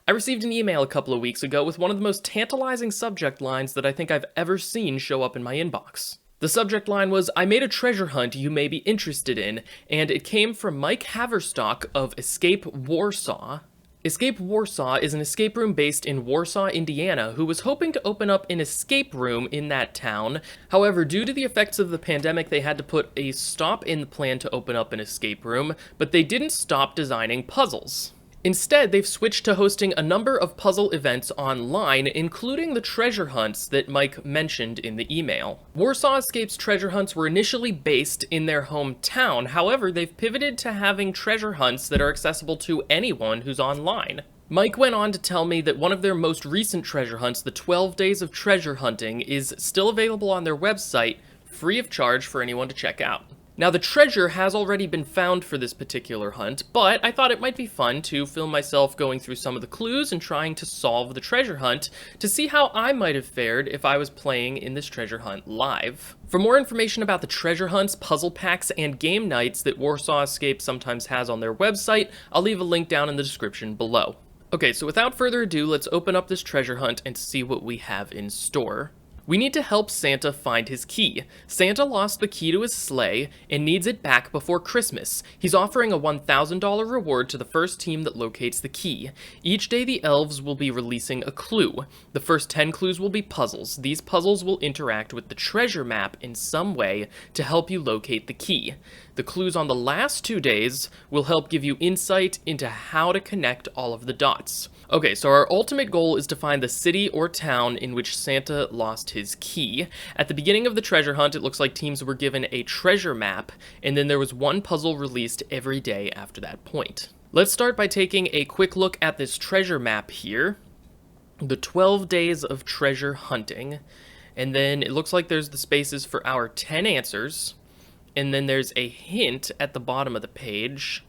I received an email a couple of weeks ago with one of the most tantalizing subject lines that I think I've ever seen show up in my inbox. The subject line was, "I made a treasure hunt you may be interested in," and it came from Mike Haverstock of Escape Warsaw. Escape Warsaw is an escape room based in Warsaw, Indiana, who was hoping to open up an escape room in that town. However, due to the effects of the pandemic, they had to put a stop in the plan to open up an escape room, but they didn't stop designing puzzles. Instead, they've switched to hosting a number of puzzle events online, including the treasure hunts that Mike mentioned in the email. Warsaw Escape's treasure hunts were initially based in their hometown, however, they've pivoted to having treasure hunts that are accessible to anyone who's online. Mike went on to tell me that one of their most recent treasure hunts, the 12 Days of Treasure Hunting, is still available on their website, free of charge for anyone to check out. Now, the treasure has already been found for this particular hunt, but I thought it might be fun to film myself going through some of the clues and trying to solve the treasure hunt to see how I might have fared if I was playing in this treasure hunt live. For more information about the treasure hunts, puzzle packs, and game nights that Warsaw Escape sometimes has on their website, I'll leave a link down in the description below. Okay, so without further ado, let's open up this treasure hunt and see what we have in store. We need to help Santa find his key. Santa lost the key to his sleigh and needs it back before Christmas. He's offering a $1,000 reward to the first team that locates the key. Each day the elves will be releasing a clue. The first 10 clues will be puzzles. These puzzles will interact with the treasure map in some way to help you locate the key. The clues on the last 2 days will help give you insight into how to connect all of the dots. Okay, so our ultimate goal is to find the city or town in which Santa lost his key. At the beginning of the treasure hunt, it looks like teams were given a treasure map, and then there was one puzzle released every day after that point. Let's start by taking a quick look at this treasure map here. The 12 Days of Treasure Hunting. And then it looks like there's the spaces for our 10 answers. And then there's a hint at the bottom of the page.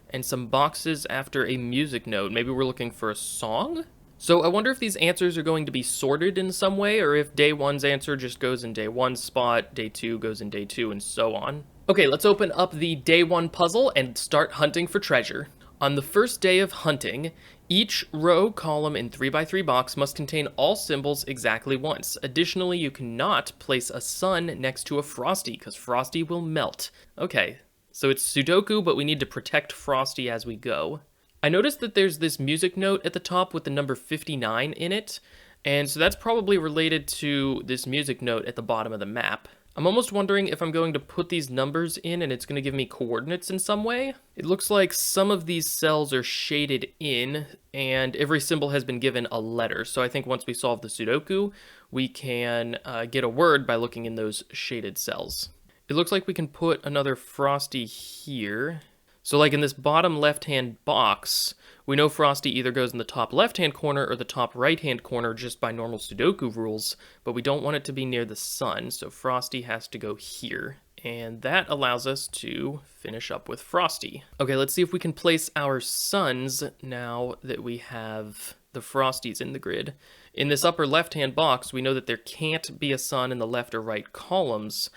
And some boxes after a music note. Maybe we're looking for a song? So I wonder if these answers are going to be sorted in some way, or if day one's answer just goes in day one's spot, day two goes in day two, and so on. Okay, let's open up the day one puzzle and start hunting for treasure. On the first day of hunting, each row, column, and 3x3 box must contain all symbols exactly once. Additionally, you cannot place a sun next to a Frosty, because Frosty will melt. Okay. So it's Sudoku, but we need to protect Frosty as we go. I noticed that there's this music note at the top with the number 59 in it, and so that's probably related to this music note at the bottom of the map. I'm almost wondering if I'm going to put these numbers in and it's going to give me coordinates in some way. It looks like some of these cells are shaded in, and every symbol has been given a letter. So I think once we solve the Sudoku, we can get a word by looking in those shaded cells. It looks like we can put another Frosty here. So like in this bottom left-hand box, we know Frosty either goes in the top left-hand corner or the top right-hand corner just by normal Sudoku rules, but we don't want it to be near the sun, so Frosty has to go here. And that allows us to finish up with Frosty. Okay, let's see if we can place our suns now that we have the Frosties in the grid. In this upper left-hand box, we know that there can't be a sun in the left or right columns.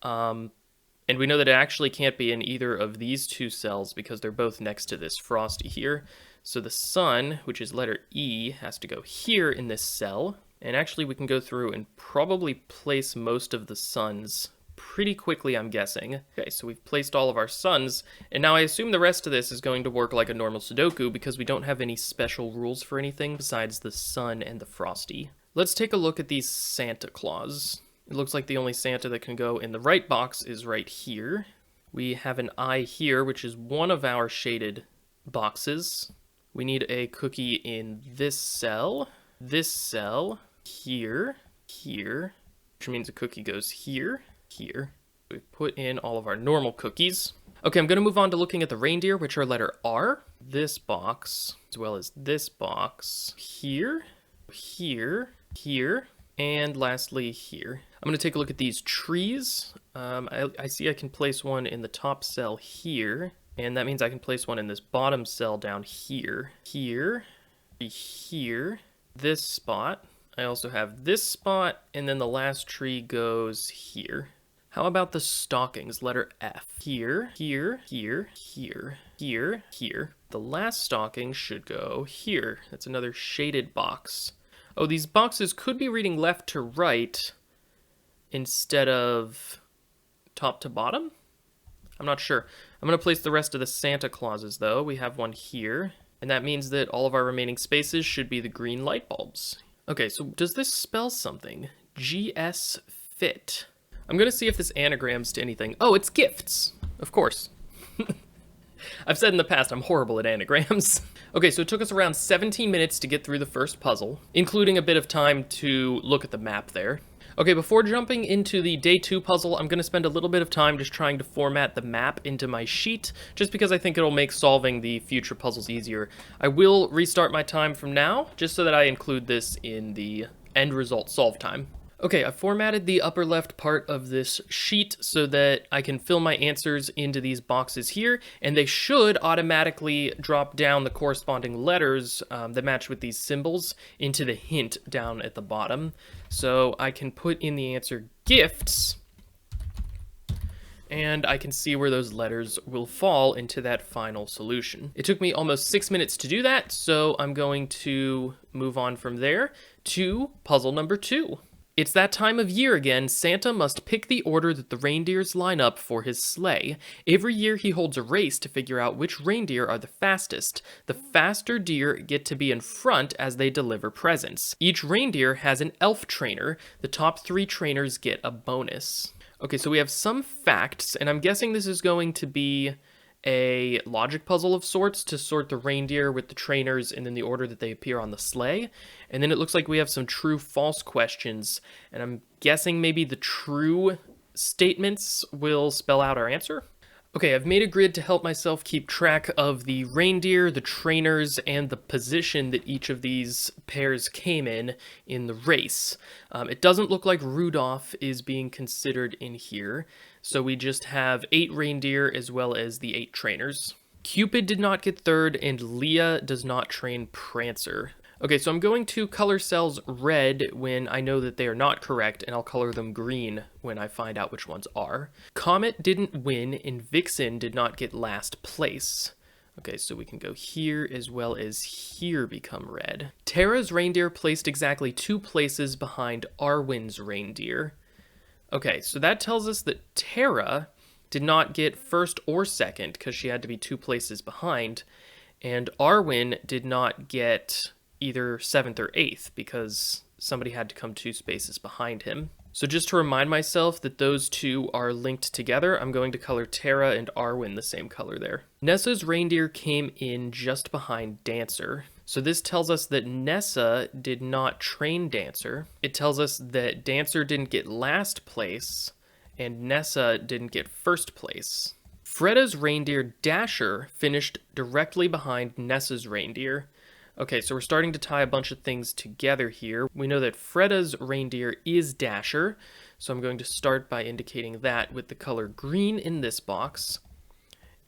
And we know that it actually can't be in either of these two cells because they're both next to this Frosty here. So the sun, which is letter E, has to go here in this cell. And actually we can go through and probably place most of the suns pretty quickly, I'm guessing. Okay, so we've placed all of our suns, and now I assume the rest of this is going to work like a normal Sudoku because we don't have any special rules for anything besides the sun and the Frosty. Let's take a look at these Santa Claus. It looks like the only Santa that can go in the right box is right here. We have an eye here, which is one of our shaded boxes. We need a cookie in this cell, here, which means a cookie goes here, here. We put in all of our normal cookies. Okay, I'm going to move on to looking at the reindeer, which are letter R. This box, as well as this box, here, and lastly here. I'm going to take a look at these trees. I see I can place one in the top cell here, and that means I can place one in this bottom cell down here, this spot. I also have this spot, and then the last tree goes here. How about the stockings? Letter F. Here, here, here, here, here, here. The last stocking should go here. That's another shaded box. Oh, these boxes could be reading left to right instead of top to bottom? I'm not sure. I'm going to place the rest of the Santa Clauses, though. We have one here, and that means that all of our remaining spaces should be the green light bulbs. Okay, so does this spell something? GS Fit. I'm going to see if this anagrams to anything. Oh, it's gifts. Of course. I've said in the past I'm horrible at anagrams. Okay, so it took us around 17 minutes to get through the first puzzle, including a bit of time to look at the map there. Okay, before jumping into the day 2 puzzle, I'm going to spend a little bit of time just trying to format the map into my sheet, just because I think it'll make solving the future puzzles easier. I will restart my time from now, just so that I include this in the end result solve time. Okay, I've formatted the upper left part of this sheet so that I can fill my answers into these boxes here, and they should automatically drop down the corresponding letters that match with these symbols into the hint down at the bottom. So I can put in the answer gifts, and I can see where those letters will fall into that final solution. It took me almost 6 minutes to do that, so I'm going to move on from there to puzzle number 2. It's that time of year again. Santa must pick the order that the reindeers line up for his sleigh. Every year he holds a race to figure out which reindeer are the fastest. The faster deer get to be in front as they deliver presents. Each reindeer has an elf trainer. The top 3 trainers get a bonus. Okay, so we have some facts, and I'm guessing this is going to be a logic puzzle of sorts to sort the reindeer with the trainers and then the order that they appear on the sleigh. And then it looks like we have some true-false questions, and I'm guessing maybe the true statements will spell out our answer. Okay, I've made a grid to help myself keep track of the reindeer, the trainers, and the position that each of these pairs came in the race. It doesn't look like Rudolph is being considered in here, so we just have 8 reindeer as well as the 8 trainers. Cupid did not get 3rd, and Leah does not train Prancer. Okay, so I'm going to color cells red when I know that they are not correct, and I'll color them green when I find out which ones are. Comet didn't win, and Vixen did not get last place. Okay, so we can go here as well as here become red. Tara's reindeer placed exactly 2 places behind Arwen's reindeer. Okay, so that tells us that Tara did not get 1st or 2nd because she had to be 2 places behind, and Arwen did not get either 7th or 8th because somebody had to come 2 spaces behind him. So just to remind myself that those 2 are linked together, I'm going to color Tara and Arwen the same color there. Nessa's reindeer came in just behind Dancer. So this tells us that Nessa did not train Dancer. It tells us that Dancer didn't get last place and Nessa didn't get 1st place. Freda's reindeer Dasher finished directly behind Nessa's reindeer. Okay, so we're starting to tie a bunch of things together here. We know that Freda's reindeer is Dasher, so I'm going to start by indicating that with the color green in this box.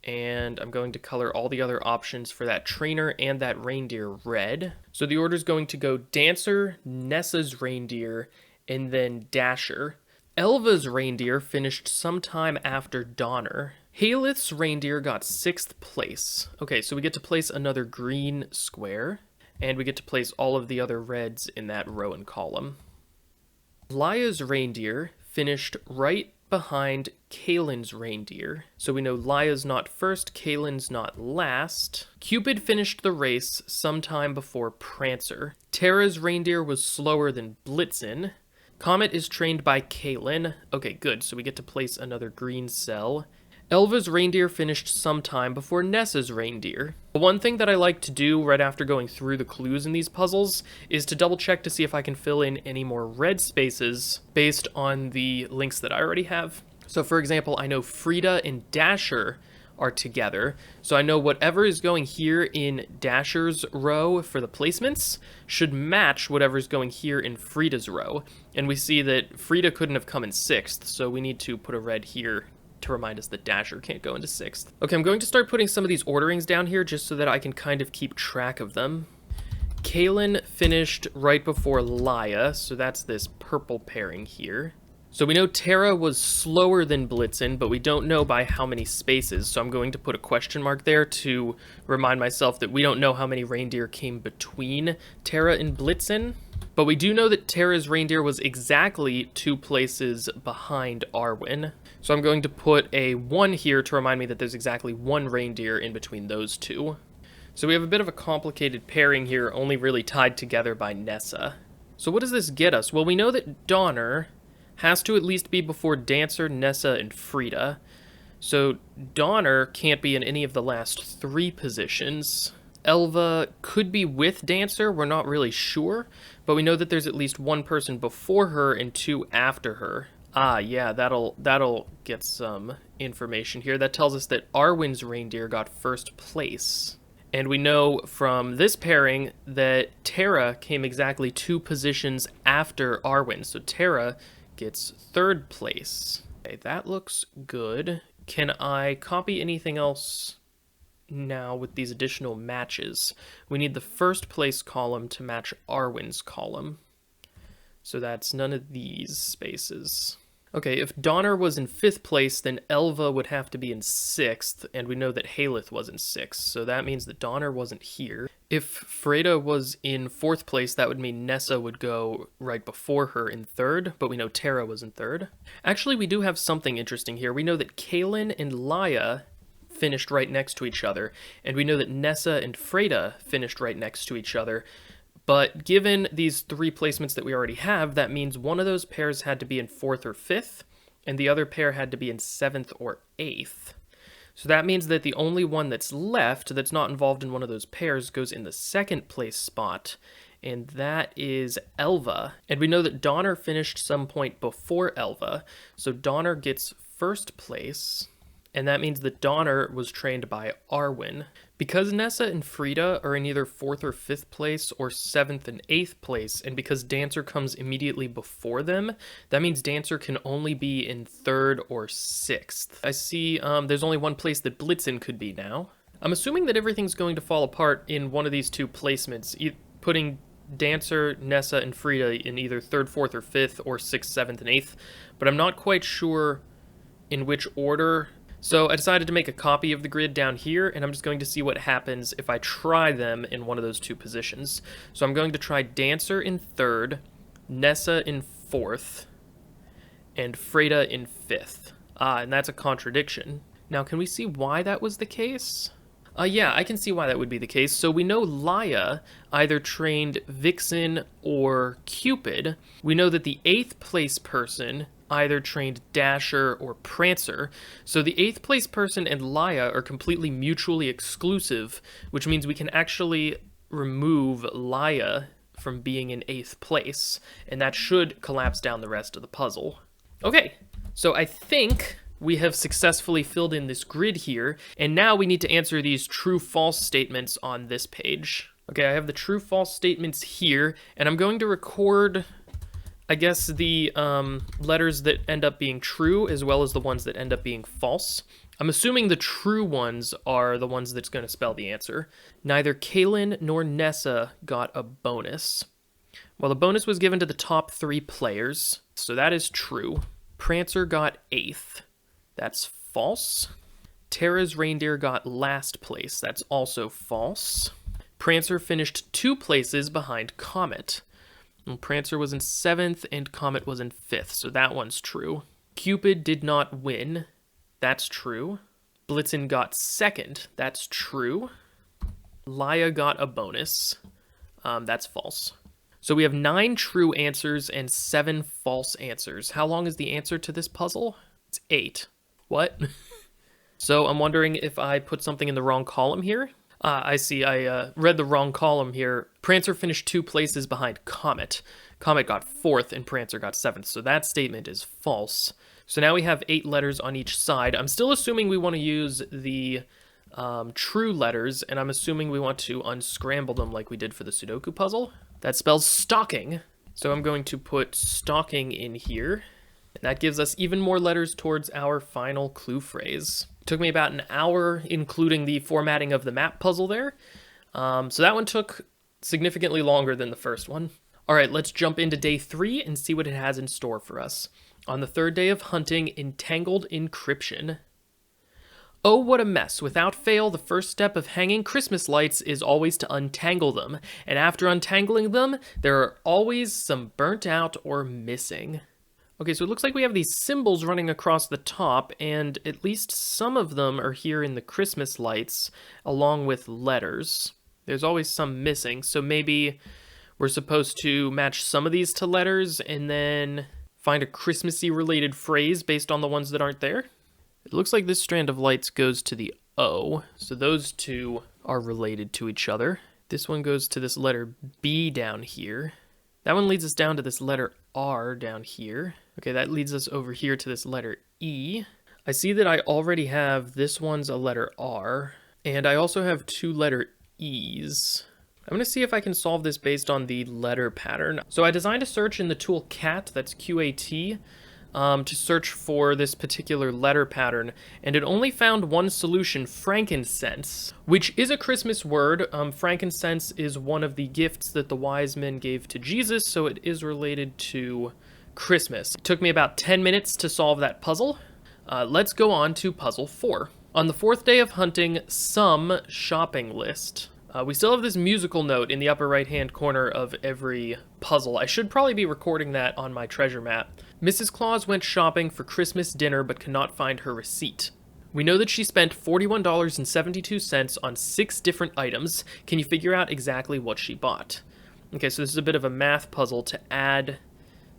And I'm going to color all the other options for that trainer and that reindeer red. So the order is going to go Dancer, Nessa's reindeer, and then Dasher. Elva's reindeer finished sometime after Donner. Haleth's reindeer got 6th place. Okay, so we get to place another green square, and we get to place all of the other reds in that row and column. Laya's reindeer finished right behind Kalen's reindeer. So we know Laya's not 1st, Kalen's not last. Cupid finished the race sometime before Prancer. Tara's reindeer was slower than Blitzen. Comet is trained by Kalen. Okay, good, so we get to place another green cell. Elva's reindeer finished sometime before Nessa's reindeer. One thing that I like to do right after going through the clues in these puzzles is to double check to see if I can fill in any more red spaces based on the links that I already have. So for example, I know Frida and Dasher are together, so I know whatever is going here in Dasher's row for the placements should match whatever's going here in Frida's row. And we see that Frida couldn't have come in 6th, so we need to put a red here to remind us that Dasher can't go into 6th. Okay, I'm going to start putting some of these orderings down here just so that I can kind of keep track of them. Kalen finished right before Laya, so that's this purple pairing here. So we know Terra was slower than Blitzen, but we don't know by how many spaces, so I'm going to put a question mark there to remind myself that we don't know how many reindeer came between Terra and Blitzen. But we do know that Terra's reindeer was exactly 2 places behind Arwen. So I'm going to put a 1 here to remind me that there's exactly 1 reindeer in between those 2. So we have a bit of a complicated pairing here, only really tied together by Nessa. So what does this get us? Well, we know that Donner has to at least be before Dancer, Nessa, and Frida. So Donner can't be in any of the last 3 positions. Elva could be with Dancer, we're not really sure, but we know that there's at least 1 person before her and 2 after her. Ah, yeah, that'll get some information here. That tells us that Arwen's reindeer got first place. And we know from this pairing that Terra came exactly 2 positions after Arwen, so Terra gets 3rd place. Okay, that looks good. Can I copy anything else now with these additional matches? We need the 1st place column to match Arwen's column. So that's none of these spaces. Okay, if Donner was in 5th place, then Elva would have to be in 6th, and we know that Haleth was in 6th, so that means that Donner wasn't here. If Freda was in 4th place, that would mean Nessa would go right before her in 3rd, but we know Terra was in 3rd. Actually, we do have something interesting here. We know that Kaelin and Laia finished right next to each other, and we know that Nessa and Freda finished right next to each other. But given these 3 placements that we already have, that means one of those pairs had to be in 4th or 5th, and the other pair had to be in 7th or 8th. So that means that the only one that's left that's not involved in one of those pairs goes in the 2nd place spot, and that is Elva. And we know that Donner finished some point before Elva, so Donner gets 1st place, and that means that Donner was trained by Arwen. Because Nessa and Frida are in either 4th or 5th place or 7th and 8th place, and because Dancer comes immediately before them, that means Dancer can only be in 3rd or 6th. I see there's only 1 place that Blitzen could be now. I'm assuming that everything's going to fall apart in one of these 2 placements, putting Dancer, Nessa, and Frida in either 3rd, 4th, or 5th, or 6th, 7th, and 8th, but I'm not quite sure in which order. So I decided to make a copy of the grid down here, and I'm just going to see what happens if I try them in one of those 2 positions. So I'm going to try Dancer in 3rd, Nessa in 4th, and Freda in 5th. And that's a contradiction. Now, can we see why that was the case? Yeah, I can see why that would be the case. So we know Laia either trained Vixen or Cupid. We know that the 8th place person either trained Dasher or Prancer. So the 8th place person and Laia are completely mutually exclusive, which means we can actually remove Laia from being in 8th place, and that should collapse down the rest of the puzzle. Okay, so I think we have successfully filled in this grid here, and now we need to answer these true-false statements on this page. Okay, I have the true-false statements here, and I'm going to record, I guess, the letters that end up being true as well as the ones that end up being false. I'm assuming the true ones are the ones that's going to spell the answer. Neither Kaelin nor Nessa got a bonus. Well, the bonus was given to the top 3 players, so that is true. Prancer got 8th. That's false. Terra's reindeer got last place. That's also false. Prancer finished 2 places behind Comet. And Prancer was in 7th and Comet was in 5th, so that one's true. Cupid did not win. That's true. Blitzen got 2nd. That's true. Laia got a bonus. That's false. So we have 9 true answers and 7 false answers. How long is the answer to this puzzle? It's 8. What? So I'm wondering if I put something in the wrong column here. I see, I read the wrong column here. Prancer finished 2 places behind Comet. Comet got 4th and Prancer got 7th, so that statement is false. So now we have 8 letters on each side. I'm still assuming we want to use the true letters, and I'm assuming we want to unscramble them like we did for the Sudoku puzzle. That spells stocking. So I'm going to put stocking in here. And that gives us even more letters towards our final clue phrase. It took me about an hour, including the formatting of the map puzzle there. So that one took significantly longer than the first one. All right, let's jump into day 3 and see what it has in store for us. On the third day of hunting, entangled encryption. Oh, what a mess. Without fail, the first step of hanging Christmas lights is always to untangle them. And after untangling them, there are always some burnt out or missing. Okay, so it looks like we have these symbols running across the top, and at least some of them are here in the Christmas lights, along with letters. There's always some missing, so maybe we're supposed to match some of these to letters and then find a Christmassy related phrase based on the ones that aren't there. It looks like this strand of lights goes to the O, so those two are related to each other. This one goes to this letter B down here. That one leads us down to this letter R down here. Okay, that leads us over here to this letter E. I see that I already have this one's a letter R, and I also have two letter E's. I'm going to see if I can solve this based on the letter pattern. So I designed a search in the tool CAT, that's QAT, to search for this particular letter pattern, and it only found one solution, frankincense, which is a Christmas word. Frankincense is one of the gifts that the wise men gave to Jesus, so it is related to Christmas. It took me about 10 minutes to solve that puzzle. Let's go on to puzzle 4. On the fourth day of hunting, some shopping list. We still have this musical note in the upper right-hand corner of every puzzle. I should probably be recording that on my treasure map. Mrs. Claus went shopping for Christmas dinner but cannot find her receipt. We know that she spent $41.72 on 6 different items. Can you figure out exactly what she bought? Okay, so this is a bit of a math puzzle to add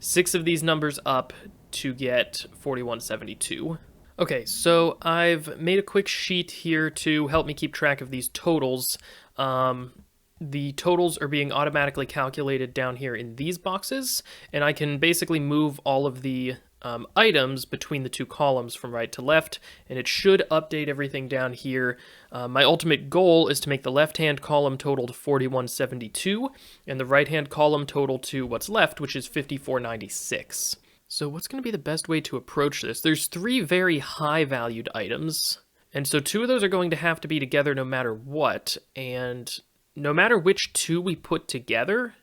6 of these numbers up to get 4172. Okay, so I've made a quick sheet here to help me keep track of these totals. The totals are being automatically calculated down here in these boxes, and I can basically move all of the items between the two columns from right to left, and it should update everything down here. My ultimate goal is to make the left-hand column total to 4172, and the right-hand column total to what's left, which is 5496. So what's going to be the best way to approach this? There's 3 very high-valued items, and so 2 of those are going to have to be together no matter what, and no matter which 2 we put together,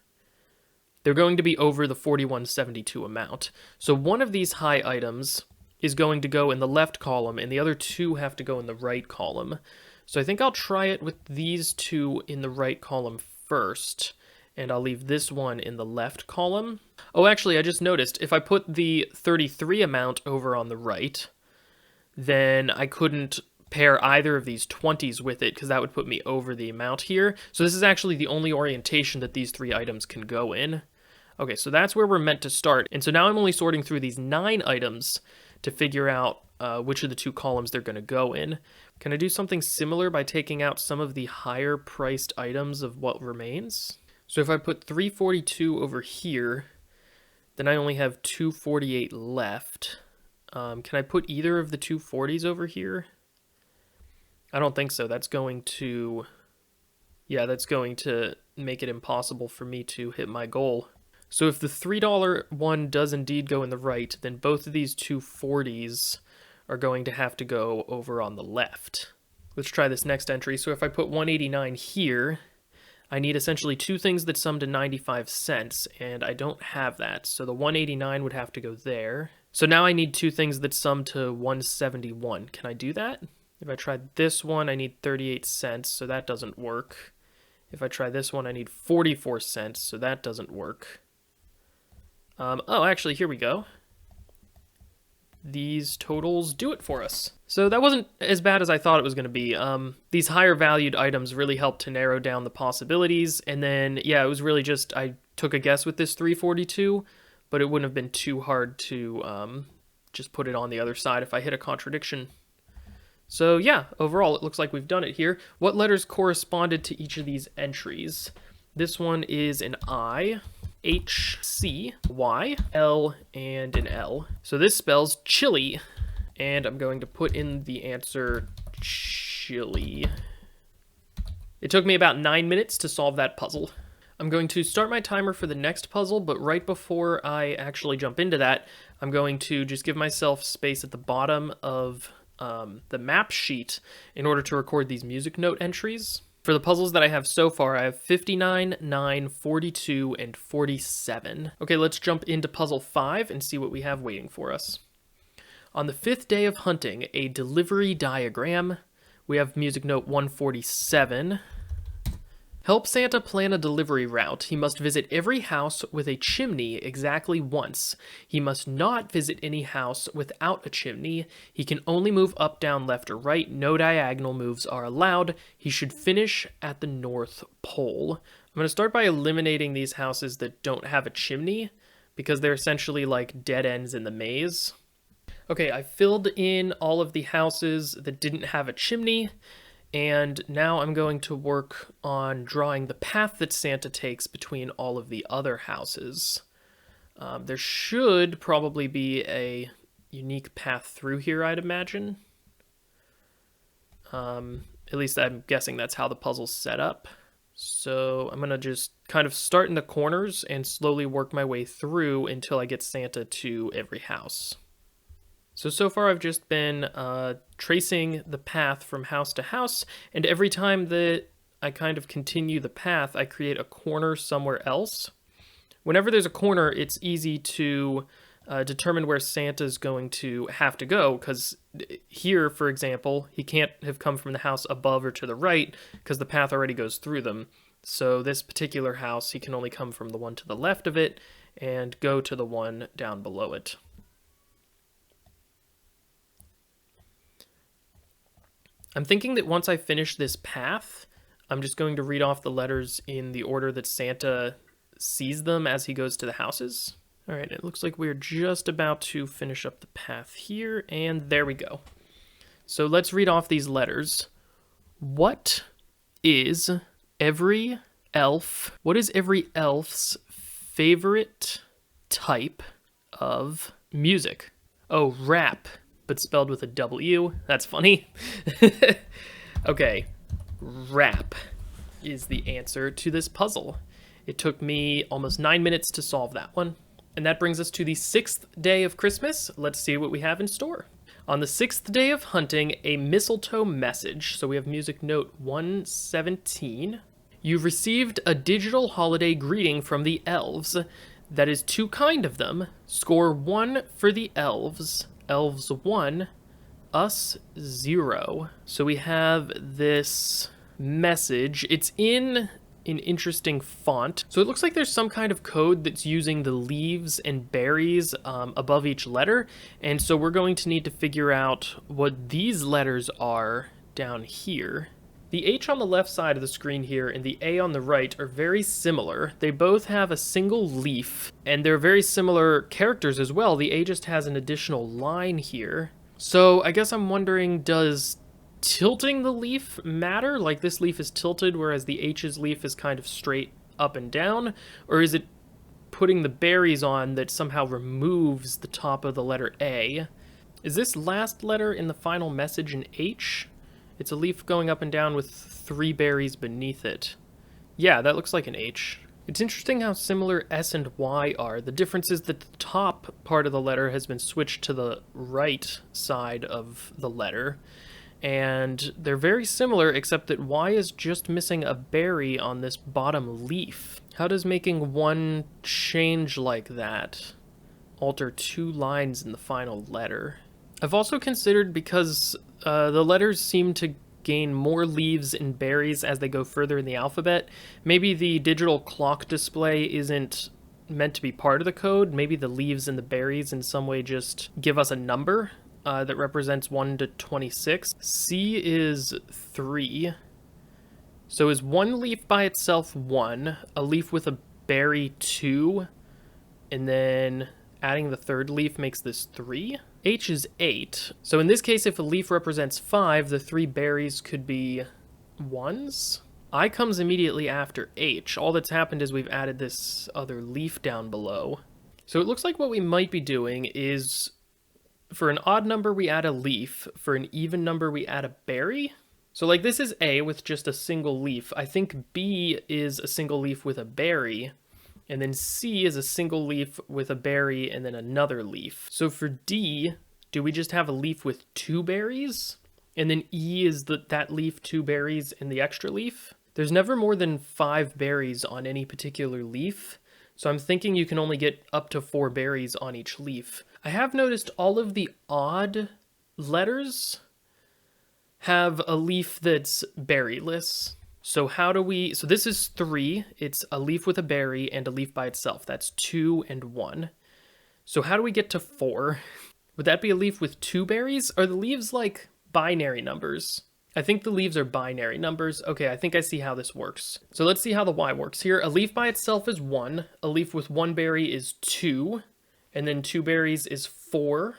they're going to be over the 4172 amount. So one of these high items is going to go in the left column, and the other 2 have to go in the right column. So I think I'll try it with these 2 in the right column first, and I'll leave this one in the left column. Oh, actually, I just noticed, if I put the 33 amount over on the right, then I couldn't pair either of these 20s with it, because that would put me over the amount here. So this is actually the only orientation that these 3 items can go in. Okay, so that's where we're meant to start. And so now I'm only sorting through these 9 items to figure out which of the 2 columns they're going to go in. Can I do something similar by taking out some of the higher priced items of what remains? So if I put 342 over here, then I only have 248 left. Can I put either of the 240s over here? I don't think so. That's going to make it impossible for me to hit my goal. So if the $3 one does indeed go in the right, then both of these 240s are going to have to go over on the left. Let's try this next entry. So if I put 189 here, I need essentially 2 things that sum to 95 cents, and I don't have that. So the 189 would have to go there. So now I need 2 things that sum to 171. Can I do that? If I try this one, I need 38 cents, so that doesn't work. If I try this one, I need 44 cents, so that doesn't work. Oh, actually, here we go. These totals do it for us. So that wasn't as bad as I thought it was going to be. These higher valued items really helped to narrow down the possibilities, and then, yeah, it was really just, I took a guess with this 342, but it wouldn't have been too hard to just put it on the other side if I hit a contradiction. So yeah, overall it looks like we've done it here. What letters corresponded to each of these entries? This one is an I, H, C, Y, L, and an L. So this spells chili, and I'm going to put in the answer chili. It took me about 9 minutes to solve that puzzle. I'm going to start my timer for the next puzzle, but right before I actually jump into that, I'm going to just give myself space at the bottom of the map sheet in order to record these music note entries. For the puzzles that I have so far, I have 59, 9, 42, and 47. Okay, let's jump into puzzle 5 and see what we have waiting for us. On the 5th day of hunting, a delivery diagram. We have music note 147. Help Santa plan a delivery route. He must visit every house with a chimney exactly once. He must not visit any house without a chimney. He can only move up, down, left, or right. No diagonal moves are allowed. He should finish at the North Pole. I'm going to start by eliminating these houses that don't have a chimney, because they're essentially like dead ends in the maze. Okay, I filled in all of the houses that didn't have a chimney. And now I'm going to work on drawing the path that Santa takes between all of the other houses. There should probably be a unique path through here, I'd imagine. At least I'm guessing that's how the puzzle's set up. So I'm going to just kind of start in the corners and slowly work my way through until I get Santa to every house. So far I've just been tracing the path from house to house, and every time that I kind of continue the path, I create a corner somewhere else. Whenever there's a corner, it's easy to determine where Santa's going to have to go, because here, for example, he can't have come from the house above or to the right, because the path already goes through them. So this particular house, he can only come from the one to the left of it, and go to the one down below it. I'm thinking that once I finish this path, I'm just going to read off the letters in the order that Santa sees them as he goes to the houses. All right, it looks like we're just about to finish up the path here, and there we go. So let's read off these letters. What is every elf's favorite type of music? Oh, rap. But spelled with a W. That's funny. Okay, rap is the answer to this puzzle. It took me almost 9 minutes to solve that one. And that brings us to the 6th day of Christmas. Let's see what we have in store. On the 6th day of hunting, a mistletoe message. So we have music note 117. You've received a digital holiday greeting from the elves. That is too kind of them. Score 1 for the elves. Elves 1, us 0. So we have this message. It's in an interesting font. So it looks like there's some kind of code that's using the leaves and berries above each letter. And so we're going to need to figure out what these letters are down here. The H on the left side of the screen here and the A on the right are very similar. They both have a single leaf, and they're very similar characters as well. The A just has an additional line here. So I guess I'm wondering, does tilting the leaf matter? Like this leaf is tilted, whereas the H's leaf is kind of straight up and down? Or is it putting the berries on that somehow removes the top of the letter A? Is this last letter in the final message an H? It's a leaf going up and down with 3 berries beneath it. Yeah, that looks like an H. It's interesting how similar S and Y are. The difference is that the top part of the letter has been switched to the right side of the letter. And they're very similar, except that Y is just missing a berry on this bottom leaf. How does making one change like that alter 2 lines in the final letter? I've also considered, because the letters seem to gain more leaves and berries as they go further in the alphabet, maybe the digital clock display isn't meant to be part of the code. Maybe the leaves and the berries in some way just give us a number that represents 1 to 26. C is 3. So is one leaf by itself 1, a leaf with a berry 2, and then adding the third leaf makes this 3? H is 8. So in this case, if a leaf represents 5, the 3 berries could be 1s. I comes immediately after H. All that's happened is we've added this other leaf down below. So it looks like what we might be doing is, for an odd number, we add a leaf. For an even number, we add a berry. So like this is A with just a single leaf. I think B is a single leaf with a berry. And then C is a single leaf with a berry and then another leaf. So for D, do we just have a leaf with 2 berries? And then E is that leaf, 2 berries, and the extra leaf. There's never more than 5 berries on any particular leaf, so I'm thinking you can only get up to 4 berries on each leaf. I have noticed all of the odd letters have a leaf that's berryless. So so this is 3, it's a leaf with a berry and a leaf by itself. That's 2 and 1. So how do we get to 4? Would that be a leaf with 2 berries? Are the leaves like binary numbers? I think the leaves are binary numbers. Okay, I think I see how this works. So let's see how the Y works here. A leaf by itself is 1, a leaf with 1 berry is 2, and then 2 berries is 4,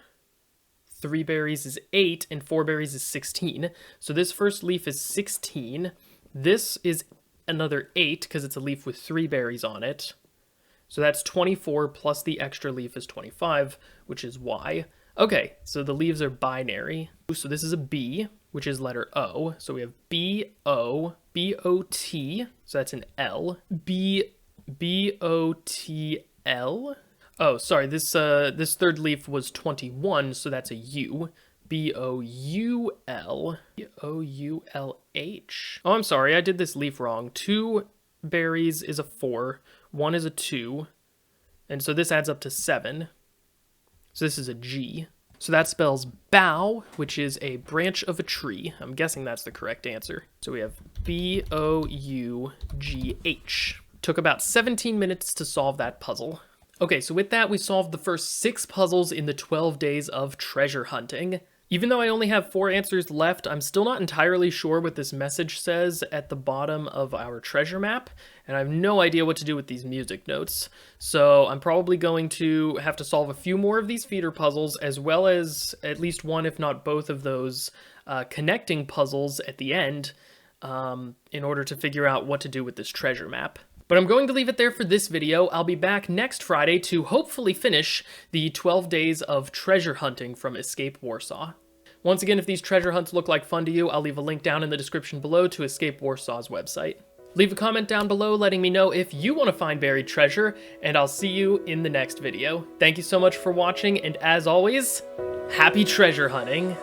3 berries is 8, and 4 berries is 16. So this first leaf is 16. This is another 8 because it's a leaf with 3 berries on it. So that's 24 plus the extra leaf is 25, which is Y. Okay, so the leaves are binary. So this is a B, which is letter O. So we have B-O, B-O-T, so that's an L. B-O-T-L. Oh, sorry, this third leaf was 21, so that's a U. B-O-U-L. B-O-U-L-H. Oh, I'm sorry, I did this leaf wrong. 2 berries is a 4, 1 is a 2, and so this adds up to 7. So this is a G. So that spells bough, which is a branch of a tree. I'm guessing that's the correct answer. So we have B-O-U-G-H. Took about 17 minutes to solve that puzzle. Okay, so with that, we solved the first 6 puzzles in the 12 days of treasure hunting. Even though I only have 4 answers left, I'm still not entirely sure what this message says at the bottom of our treasure map, and I have no idea what to do with these music notes. So I'm probably going to have to solve a few more of these feeder puzzles, as well as at least one, if not both of those connecting puzzles at the end, in order to figure out what to do with this treasure map. But I'm going to leave it there for this video. I'll be back next Friday to hopefully finish the 12 days of treasure hunting from Escape Warsaw. Once again, if these treasure hunts look like fun to you, I'll leave a link down in the description below to Escape Warsaw's website. Leave a comment down below letting me know if you want to find buried treasure, and I'll see you in the next video. Thank you so much for watching, and as always, happy treasure hunting!